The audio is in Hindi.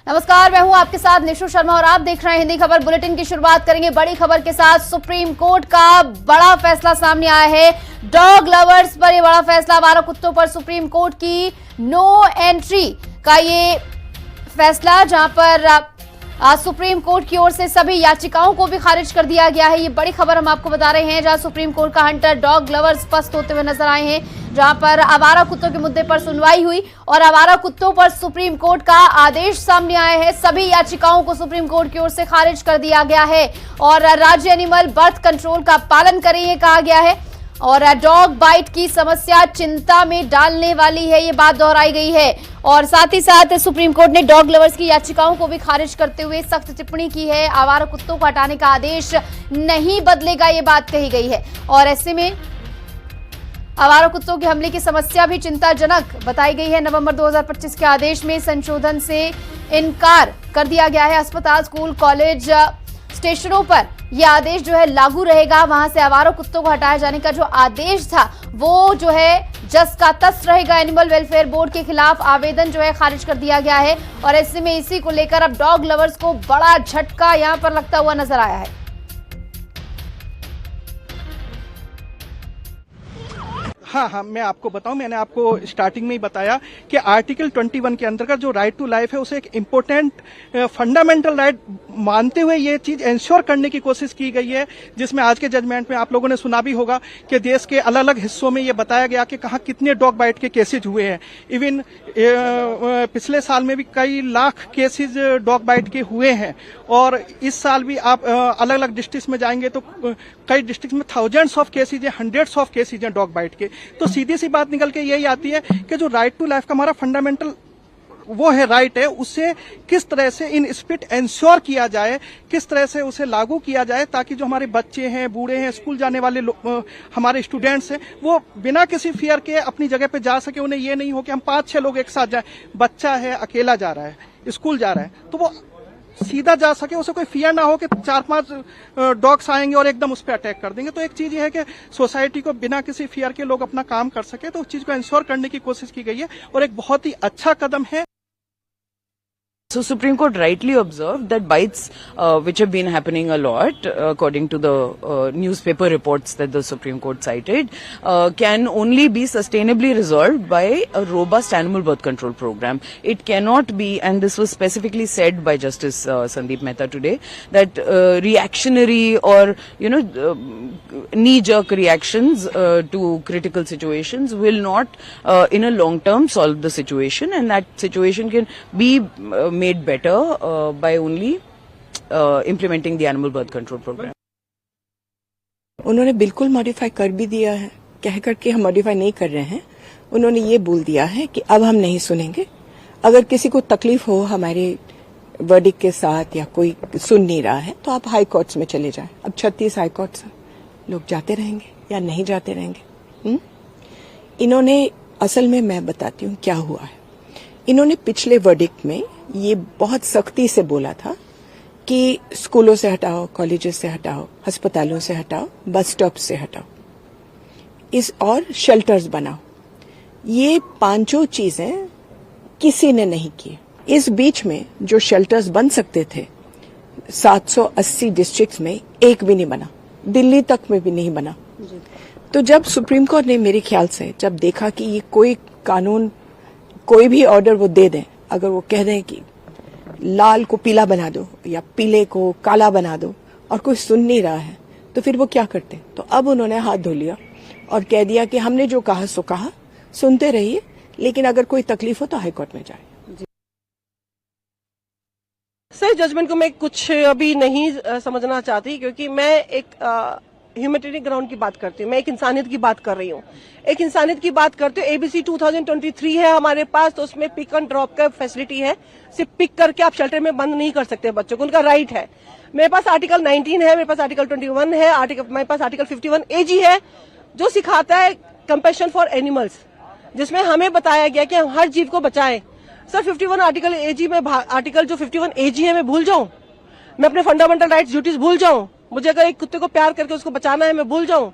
नमस्कार, मैं हूं आपके साथ निशु शर्मा और आप देख रहे हैं हिंदी खबर बुलेटिन की शुरुआत करेंगे बड़ी खबर के साथ। सुप्रीम कोर्ट का बड़ा फैसला सामने आया है। डॉग लवर्स पर यह बड़ा फैसला, आवारा कुत्तों पर सुप्रीम कोर्ट की नो एंट्री का ये फैसला, जहां पर सुप्रीम कोर्ट की ओर से सभी याचिकाओं को भी खारिज कर दिया गया है। ये बड़ी खबर हम आपको बता रहे हैं, जहां सुप्रीम कोर्ट का हंटर डॉग लवर्स पस्त होते हुए नजर आए हैं, जहां पर आवारा कुत्तों के मुद्दे पर सुनवाई हुई और आवारा कुत्तों पर सुप्रीम कोर्ट का आदेश सामने आया है। सभी याचिकाओं को सुप्रीम कोर्ट की ओर से खारिज कर दिया गया है और राज्य एनिमल बर्थ कंट्रोल का पालन करें, ये कहा गया है। और डॉग बाइट की समस्या चिंता में डालने वाली है, ये बात दोहराई गई है। और साथ ही साथ सुप्रीम कोर्ट ने डॉग लवर्स की याचिकाओं को भी खारिज करते हुए सख्त टिप्पणी की है। आवारा कुत्तों को हटाने का आदेश नहीं बदलेगा, ये बात कही गई है। और ऐसे में आवारा कुत्तों के हमले की समस्या भी चिंताजनक बताई गई है। नवंबर 2025 के आदेश में संशोधन से इनकार कर दिया गया है। अस्पताल, स्कूल, कॉलेज, स्टेशनों पर यह आदेश जो है लागू रहेगा। वहां से आवारा कुत्तों को हटाए जाने का जो आदेश था वो जो है जस का तस रहेगा। एनिमल वेलफेयर बोर्ड के खिलाफ आवेदन जो है खारिज कर दिया गया है और ऐसे में इसी को लेकर अब डॉग लवर्स को बड़ा झटका यहां पर लगता हुआ नजर आया है। हाँ, मैं आपको बताऊं, मैंने आपको स्टार्टिंग में ही बताया कि आर्टिकल 21 के अंतर्गत जो राइट टू लाइफ है उसे एक इम्पोर्टेंट फंडामेंटल राइट मानते हुए ये चीज इंश्योर करने की कोशिश की गई है, जिसमें आज के जजमेंट में आप लोगों ने सुना भी होगा कि देश के अलग अलग हिस्सों में ये बताया गया कि कहाँ कितने डॉग बाइट के केसेज हुए हैं। इवन पिछले साल में भी कई लाख केसेज डॉग बाइट के हुए हैं और इस साल भी आप अलग अलग डिस्ट्रिक्ट में जाएंगे तो कई डिस्ट्रिक्ट में थाउजेंड्स ऑफ केसेज हैं, हंड्रेड्स ऑफ केसेज हैं डॉग बाइट के। तो सीधी सी बात निकल के यही आती है कि जो राइट टू लाइफ का हमारा फंडामेंटल वो है, राइट है, उससे किस तरह से इन स्पिरिट इंश्योर किया जाए, किस तरह से उसे लागू किया जाए ताकि जो हमारे बच्चे हैं, बूढ़े हैं, स्कूल जाने वाले हमारे स्टूडेंट्स हैं, वो बिना किसी फियर के अपनी जगह पे जा सके। उन्हें ये नहीं हो कि हम 5-6 लोग एक साथ जाए, बच्चा है अकेला जा रहा है, स्कूल जा रहा है, तो वो सीधा जा सके, उसे कोई फियर ना हो कि 4-5 डॉग्स आएंगे और एकदम उस पर अटैक कर देंगे। तो एक चीज ये है कि सोसाइटी को बिना किसी फियर के लोग अपना काम कर सके, तो उस चीज को इंश्योर करने की कोशिश की गई है और एक बहुत ही अच्छा कदम है। So Supreme Court rightly observed that bites which have been happening a lot according to the newspaper reports that the Supreme Court cited can only be sustainably resolved by a robust animal birth control program. It cannot be, and this was specifically said by Justice Sandeep Mehta today, that reactionary or knee-jerk reactions to critical situations will not in a long term solve the situation, and that situation can be made better by only implementing the animal birth control program. उन्होंने बिल्कुल मॉडिफाई कर भी दिया है, कह करके हम मॉडिफाई नहीं कर रहे हैं। उन्होंने ये बोल दिया है कि अब हम नहीं सुनेंगे, अगर किसी को तकलीफ हो हमारे वर्डिक्ट के साथ या कोई सुन नहीं रहा है तो आप हाई कोर्ट्स में चले जाएं। अब 36 हाई कोर्ट्स लोग जाते रहेंगे या नहीं जाते रहेंगे। इन्होंने असल में मैं बताती हूँ क्या हुआ है। इन्होंने पिछले वर्डिक्ट में ये बहुत सख्ती से बोला था कि स्कूलों से हटाओ, कॉलेजेस से हटाओ, अस्पतालों से हटाओ, बस स्टॉप से हटाओ, और शेल्टर्स बनाओ। ये 5 चीजें किसी ने नहीं की। इस बीच में जो शेल्टर्स बन सकते थे 780 डिस्ट्रिक्ट्स में एक भी नहीं बना, दिल्ली तक में भी नहीं बना। तो जब सुप्रीम कोर्ट ने मेरे ख्याल से जब देखा कि ये कोई कानून, कोई भी ऑर्डर वो दे दें, अगर वो कह दें कि लाल को पीला बना दो या पीले को काला बना दो और कोई सुन नहीं रहा है, तो फिर वो क्या करते। तो अब उन्होंने हाथ धो लिया और कह दिया कि हमने जो कहा सो कहा, सुनते रहिए, लेकिन अगर कोई तकलीफ हो तो हाई कोर्ट में जाए। सर, जजमेंट को मैं कुछ अभी नहीं समझना चाहती, क्योंकि मैं एक ह्यूमैनिटेरियन ग्राउंड की बात करती हूँ, मैं एक इंसानियत की बात कर रही हूँ। एक इंसानियत की बात करते हो, ABC 2023 है हमारे पास, तो उसमें पिक एंड ड्रॉप का फैसिलिटी है। सिर्फ पिक करके आप शेल्टर में बंद नहीं कर सकते बच्चों को, उनका राइट है। मेरे पास आर्टिकल 19 है, मेरे पास आर्टिकल 21 है, मेरे पास आर्टिकल 51 AG है जो सिखाता है कंपैशन फॉर एनिमल्स, जिसमें हमें बताया गया कि हम हर जीव को बचाएं। सर, 51 आर्टिकल AG में आर्टिकल जो 51 AG है मैं भूल जाऊं, मैं अपने फंडामेंटल राइट्स ड्यूटीज भूल जाऊं, मुझे अगर एक कुत्ते को प्यार करके उसको बचाना है मैं भूल जाऊं।